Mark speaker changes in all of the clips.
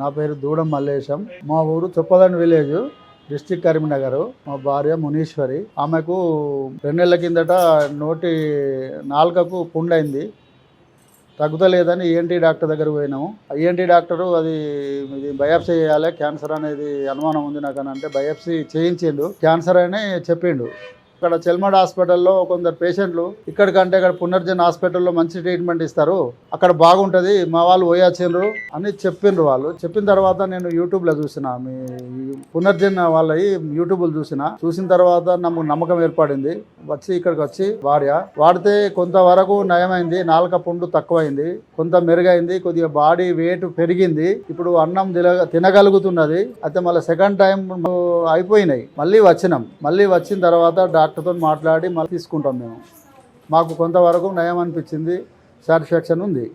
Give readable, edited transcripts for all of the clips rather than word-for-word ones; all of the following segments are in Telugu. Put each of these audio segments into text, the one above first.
Speaker 1: నా పేరు దూడం మల్లేశం. మా ఊరు చొప్పదండి విలేజ్, డిస్ట్రిక్ట్ కరీంనగర్. మా భార్య మునీశ్వరి. ఆమెకు 2 నెలల కిందట నోటి నాలుకకు పుండైంది. తగ్గుతలేదని ఈఎన్టీ డాక్టర్ దగ్గర పోయినాము. ఈఎన్టీ డాక్టరు ఇది బయాప్సీ చేయాలి, క్యాన్సర్ అనేది అనుమానం ఉంది నాకు అని అంటే బయాప్సీ చేయించిండు. క్యాన్సర్ అని చెప్పిండు. ఇక్కడ చెల్మడ్ హాస్పిటల్లో కొందరు పేషెంట్లు ఇక్కడికంటే ఇక్కడ పునర్జన్ హాస్పిటల్లో మంచి ట్రీట్మెంట్ ఇస్తారు, అక్కడ బాగుంటుంది, మా వాళ్ళు పోయొచ్చిండ్రు అని చెప్పిండ్రు. వాళ్ళు చెప్పిన తర్వాత నేను యూట్యూబ్లో చూసిన, మీ పునర్జన్ వాళ్ళవి యూట్యూబ్లో చూసిన తర్వాత నాకు నమ్మకం ఏర్పడింది. ఇక్కడికి వచ్చి భార్య వాడితే కొంతవరకు నయమైంది. నాలుక పుండు తక్కువైంది, కొంత మెరుగైంది, కొద్దిగా బాడీ వెయిట్ పెరిగింది. ఇప్పుడు అన్నం తినగలుగుతున్నది. అయితే మళ్ళీ సెకండ్ టైం అయిపోయినాయి. మళ్ళీ వచ్చిన తర్వాత డాక్టర్తో మాట్లాడి మళ్ళీ తీసుకుంటాం. మాకు కొంతవరకు నయం అనిపించింది, సాటిస్ఫాక్షన్ ఉంది.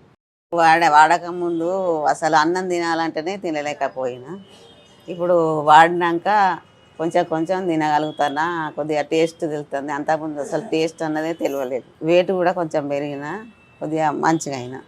Speaker 2: వాడక ముందు అసలు అన్నం తినాలంటేనే తినలేకపోయినా, ఇప్పుడు వాడినాక కొంచెం తినగలుగుతానా, కొద్దిగా టేస్ట్ తెలుస్తుంది. అంతకుముందు అసలు టేస్ట్ అన్నదే తెలియలేదు. వెయిట్ కూడా కొంచెం పెరిగినా కొద్దిగా మంచిగా అయినా.